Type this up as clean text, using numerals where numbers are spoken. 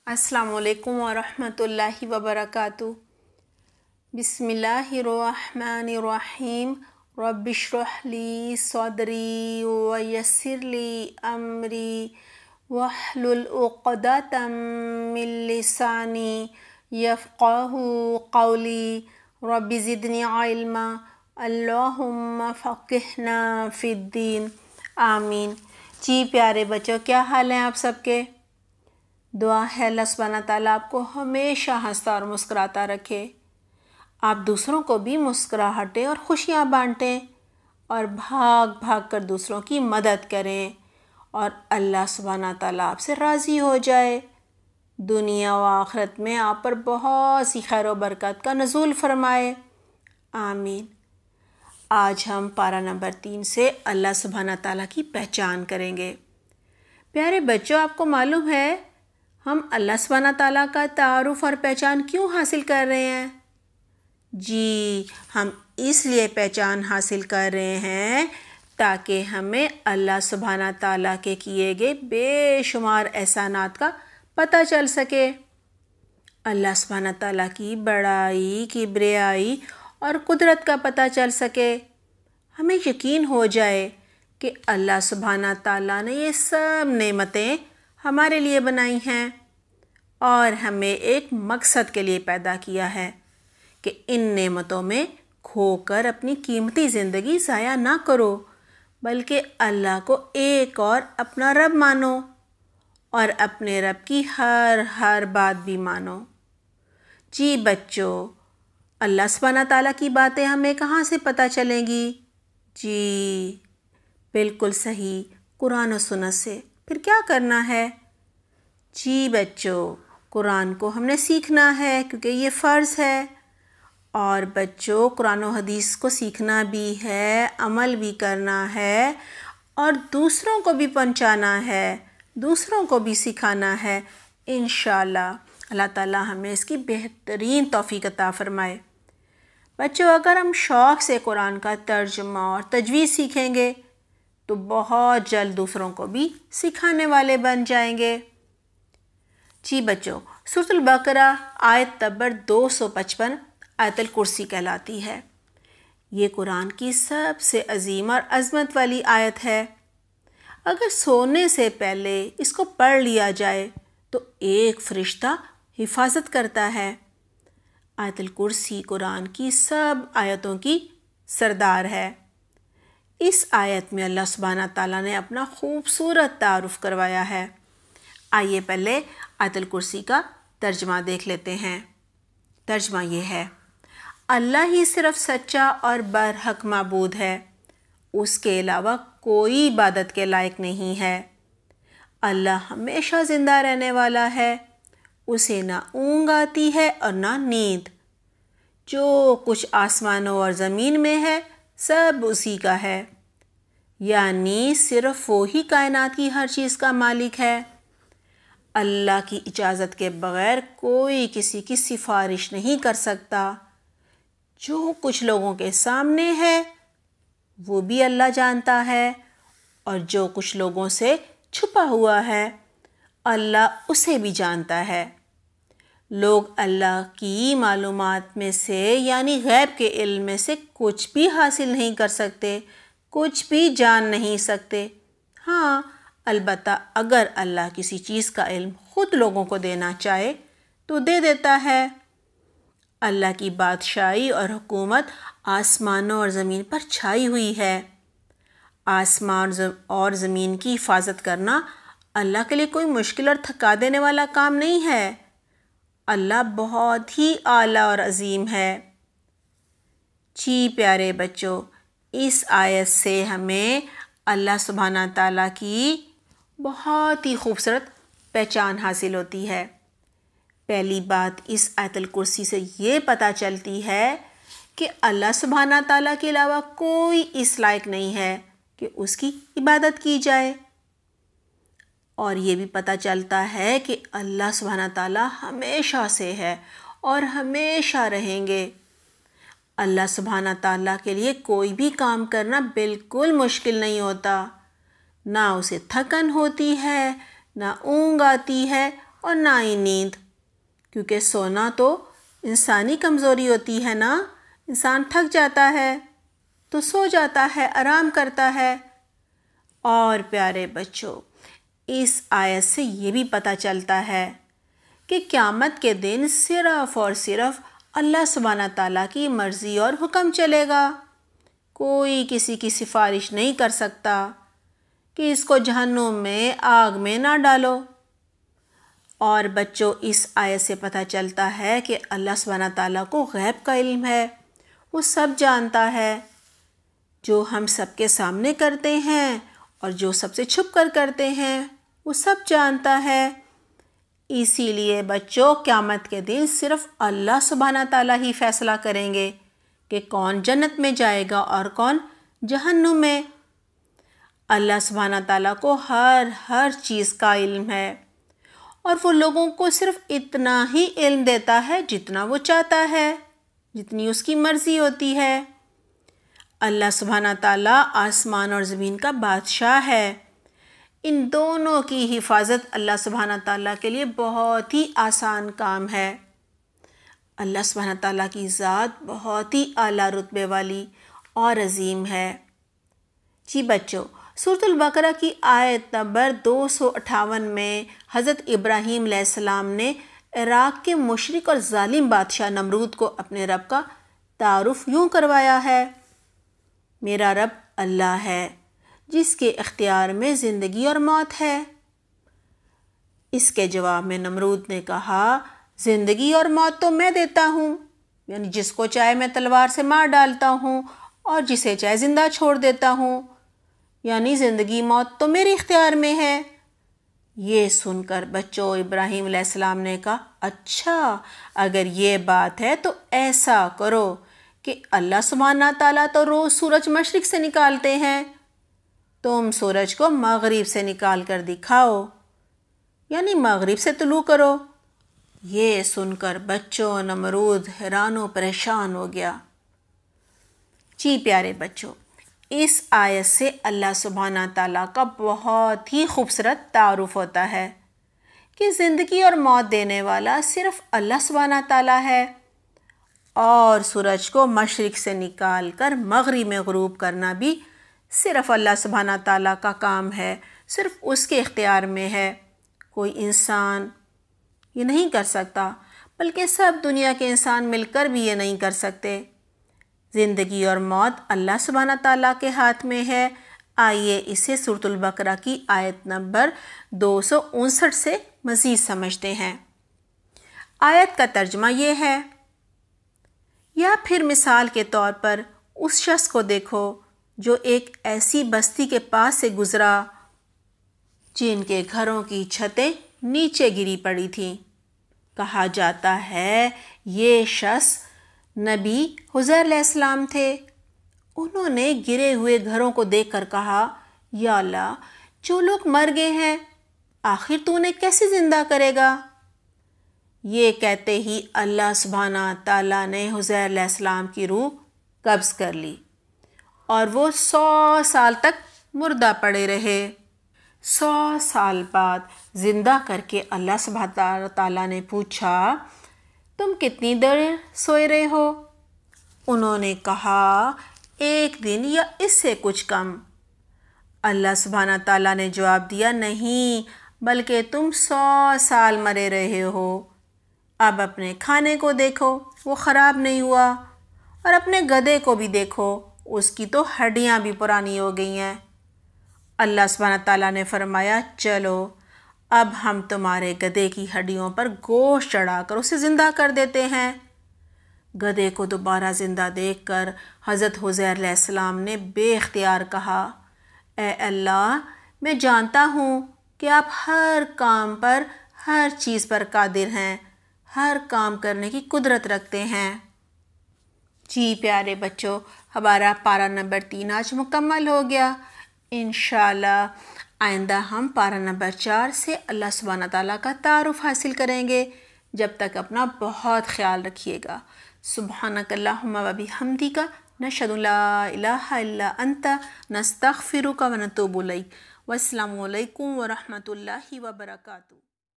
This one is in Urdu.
السلام علیکم ورحمۃ اللہ وبرکاتہ۔ بسم اللہ الرحمن الرحیم۔ رب اشرح لی صدری ویسر لی امری واحلل عقدۃ من لسانی یفقہوا قولی۔ رب زدنی علما، اللہم فقہنا فی الدین، آمین۔ جی پیارے بچوں، کیا حال ہیں آپ سب کے؟ دعا ہے اللہ سبحانہ تعالیٰ آپ کو ہمیشہ ہنستا اور مسکراتا رکھے، آپ دوسروں کو بھی مسکراہٹیں اور خوشیاں بانٹیں اور بھاگ بھاگ کر دوسروں کی مدد کریں، اور اللہ سبحانہ تعالیٰ آپ سے راضی ہو جائے، دنیا و آخرت میں آپ پر بہت سی خیر و برکت کا نزول فرمائے، آمین۔ آج ہم پارہ نمبر 3 سے اللہ سبحانہ تعالیٰ کی پہچان کریں گے۔ پیارے بچوں، آپ کو معلوم ہے ہم اللہ سبحانہ تعالیٰ کا تعارف اور پہچان کیوں حاصل کر رہے ہیں؟ جی، ہم اس لیے پہچان حاصل کر رہے ہیں تاکہ ہمیں اللہ سبحانہ تعالیٰ کے کیے گئے بے شمار احسانات کا پتہ چل سکے، اللہ سبحانہ تعالیٰ کی بڑائی، کبریائی اور قدرت کا پتہ چل سکے، ہمیں یقین ہو جائے کہ اللہ سبحانہ تعالیٰ نے یہ سب نعمتیں ہمارے لیے بنائی ہیں اور ہمیں ایک مقصد کے لیے پیدا کیا ہے کہ ان نعمتوں میں کھو کر اپنی قیمتی زندگی ضائع نہ کرو، بلکہ اللہ کو ایک اور اپنا رب مانو اور اپنے رب کی ہر بات بھی مانو۔ جی بچوں، اللہ سبحانہ تعالیٰ کی باتیں ہمیں کہاں سے پتہ چلیں گی؟ جی بالکل صحیح، قرآن و سنت سے۔ پھر کیا کرنا ہے؟ جی بچوں، قرآن کو ہم نے سیکھنا ہے کیونکہ یہ فرض ہے، اور بچوں قرآن و حدیث کو سیکھنا بھی ہے، عمل بھی کرنا ہے اور دوسروں کو بھی پہنچانا ہے، دوسروں کو بھی سکھانا ہے، انشاءاللہ اللہ تعالیٰ ہمیں اس کی بہترین توفیق عطا فرمائے۔ بچوں، اگر ہم شوق سے قرآن کا ترجمہ اور تجوید سیکھیں گے تو بہت جلد دوسروں کو بھی سکھانے والے بن جائیں گے۔ جی بچوں، سورۃ البقرہ آیت نمبر 255 آیت الکرسی کہلاتی ہے۔ یہ قرآن کی سب سے عظیم اور عظمت والی آیت ہے۔ اگر سونے سے پہلے اس کو پڑھ لیا جائے تو ایک فرشتہ حفاظت کرتا ہے۔ آیت الکرسی قرآن کی سب آیتوں کی سردار ہے۔ اس آیت میں اللہ سبحانہ تعالیٰ نے اپنا خوبصورت تعارف کروایا ہے۔ آئیے پہلے آیت الکرسی کا ترجمہ دیکھ لیتے ہیں۔ ترجمہ یہ ہے: اللہ ہی صرف سچا اور برحق معبود ہے، اس کے علاوہ کوئی عبادت کے لائق نہیں ہے۔ اللہ ہمیشہ زندہ رہنے والا ہے، اسے نہ اونگ آتی ہے اور نہ نیند۔ جو کچھ آسمانوں اور زمین میں ہے سب اسی کا ہے، یعنی صرف وہی کائنات کی ہر چیز کا مالک ہے۔ اللہ کی اجازت کے بغیر کوئی کسی کی سفارش نہیں کر سکتا۔ جو کچھ لوگوں کے سامنے ہے وہ بھی اللہ جانتا ہے، اور جو کچھ لوگوں سے چھپا ہوا ہے اللہ اسے بھی جانتا ہے۔ لوگ اللہ کی معلومات میں سے یعنی غیب کے علم میں سے کچھ بھی حاصل نہیں کر سکتے، کچھ بھی جان نہیں سکتے۔ ہاں، البتہ اگر اللہ کسی چیز کا علم خود لوگوں کو دینا چاہے تو دے دیتا ہے۔ اللہ کی بادشاہی اور حکومت آسمانوں اور زمین پر چھائی ہوئی ہے۔ آسمان اور زمین کی حفاظت کرنا اللہ کے لیے کوئی مشکل اور تھکا دینے والا کام نہیں ہے۔ اللہ بہت ہی اعلیٰ اور عظیم ہے۔ جی پیارے بچوں، اس آیت سے ہمیں اللہ سبحانہ تعالیٰ کی بہت ہی خوبصورت پہچان حاصل ہوتی ہے۔ پہلی بات اس آیت الکرسی سے یہ پتہ چلتی ہے کہ اللہ سبحانہ تعالیٰ کے علاوہ کوئی اس لائق نہیں ہے کہ اس کی عبادت کی جائے، اور یہ بھی پتہ چلتا ہے کہ اللہ سبحانہ تعالیٰ ہمیشہ سے ہے اور ہمیشہ رہیں گے۔ اللہ سبحانہ تعالیٰ کے لیے کوئی بھی کام کرنا بالکل مشکل نہیں ہوتا، نہ اسے تھکن ہوتی ہے، نہ اونگ آتی ہے اور نہ ہی نیند، کیونکہ سونا تو انسانی کمزوری ہوتی ہے نا، انسان تھک جاتا ہے تو سو جاتا ہے، آرام کرتا ہے۔ اور پیارے بچوں، اس آیت سے یہ بھی پتہ چلتا ہے کہ قیامت کے دن صرف اور صرف اللہ سبحانہ تعالیٰ کی مرضی اور حکم چلے گا۔ کوئی کسی کی سفارش نہیں کر سکتا کہ اس کو جہنم میں، آگ میں نہ ڈالو۔ اور بچوں، اس آیت سے پتہ چلتا ہے کہ اللہ سبحانہ تعالیٰ کو غیب کا علم ہے، وہ سب جانتا ہے، جو ہم سب کے سامنے کرتے ہیں اور جو سب سے چھپ کر کرتے ہیں وہ سب جانتا ہے۔ اسی لیے بچوں، قیامت کے دن صرف اللہ سبحانہ تعالیٰ ہی فیصلہ کریں گے کہ کون جنت میں جائے گا اور کون جہنم میں۔ اللہ سبحانہ تعالیٰ کو ہر چیز کا علم ہے، اور وہ لوگوں کو صرف اتنا ہی علم دیتا ہے جتنا وہ چاہتا ہے، جتنی اس کی مرضی ہوتی ہے۔ اللہ سبحانہ تعالیٰ آسمان اور زمین کا بادشاہ ہے۔ ان دونوں کی حفاظت اللہ سبحانہ تعالیٰ کے لیے بہت ہی آسان کام ہے۔ اللہ سبحانہ تعالیٰ کی ذات بہت ہی اعلیٰ رتبے والی اور عظیم ہے۔ جی بچوں، سورۃ البقرہ کی آیت نمبر 258 میں حضرت ابراہیم علیہ السلام نے عراق کے مشرک اور ظالم بادشاہ نمرود کو اپنے رب کا تعارف یوں کروایا ہے: میرا رب اللہ ہے جس کے اختیار میں زندگی اور موت ہے۔ اس کے جواب میں نمرود نے کہا، زندگی اور موت تو میں دیتا ہوں، یعنی جس کو چاہے میں تلوار سے مار ڈالتا ہوں اور جسے چاہے زندہ چھوڑ دیتا ہوں، یعنی زندگی موت تو میرے اختیار میں ہے۔ یہ سن کر بچوں، ابراہیم علیہ السلام نے کہا، اچھا اگر یہ بات ہے تو ایسا کرو کہ اللہ سبحانہ تعالیٰ تو روز سورج مشرق سے نکالتے ہیں، تم سورج کو مغرب سے نکال کر دکھاؤ، یعنی مغرب سے طلوع کرو۔ یہ سن کر بچوں، نمرود حیران و پریشان ہو گیا۔ جی پیارے بچوں، اس آیت سے اللہ سبحانہ تعالیٰ کا بہت ہی خوبصورت تعارف ہوتا ہے کہ زندگی اور موت دینے والا صرف اللہ سبحانہ تعالیٰ ہے، اور سورج کو مشرق سے نکال کر مغرب میں غروب کرنا بھی صرف اللہ سبحانہ تعالیٰ کا کام ہے، صرف اس کے اختیار میں ہے۔ کوئی انسان یہ نہیں کر سکتا، بلکہ سب دنیا کے انسان مل کر بھی یہ نہیں کر سکتے۔ زندگی اور موت اللہ سبحانہ تعالیٰ کے ہاتھ میں ہے۔ آئیے اسے سورۃ البقرہ کی آیت نمبر 259 سے مزید سمجھتے ہیں۔ آیت کا ترجمہ یہ ہے: یا پھر مثال کے طور پر اس شخص کو دیکھو جو ایک ایسی بستی کے پاس سے گزرا جن کے گھروں کی چھتیں نیچے گری پڑی تھیں۔ کہا جاتا ہے یہ شخص نبی عزیر علیہ السلام تھے۔ انہوں نے گرے ہوئے گھروں کو دیکھ کر کہا، یا اللہ، جو لوگ مر گئے ہیں آخر تو انہیں کیسے زندہ کرے گا؟ یہ کہتے ہی اللہ سبحانہ تعالیٰ نے عزیر علیہ السلام کی روح قبض کر لی، اور وہ 100 سال تک مردہ پڑے رہے۔ 100 سال بعد زندہ کر کے اللہ سبحانہ تعالیٰ نے پوچھا، تم کتنی دیر سوئے رہے ہو؟ انہوں نے کہا، 1 دن یا اس سے کچھ کم۔ اللہ سبحانہ تعالیٰ نے جواب دیا، نہیں بلکہ تم 100 سال مرے رہے ہو۔ اب اپنے کھانے کو دیکھو، وہ خراب نہیں ہوا، اور اپنے گدھے کو بھی دیکھو، اس کی تو ہڈیاں بھی پرانی ہو گئی ہیں۔ اللہ سبحانہ تعالیٰ نے فرمایا، چلو اب ہم تمہارے گدھے کی ہڈیوں پر گوشت چڑھا کر اسے زندہ کر دیتے ہیں۔ گدھے کو دوبارہ زندہ دیکھ کر حضرت عزیر علیہ السلام نے بے اختیار کہا، اے اللہ، میں جانتا ہوں کہ آپ ہر کام پر، ہر چیز پر قادر ہیں، ہر کام کرنے کی قدرت رکھتے ہیں۔ جی پیارے بچوں، ہمارا پارہ نمبر 3 آج مکمل ہو گیا۔ انشاءاللہ آئندہ ہم پارہ نمبر 4 سے اللہ سبحانہ تعالیٰ کا تعارف حاصل کریں گے۔ جب تک اپنا بہت خیال رکھیے گا۔ سبحانک اللہم و بحمدک، نشہد ان لا الہ الا انت، نستغفرک و نتوب الیک۔ والسلام علیکم ورحمۃ اللہ وبرکاتہ۔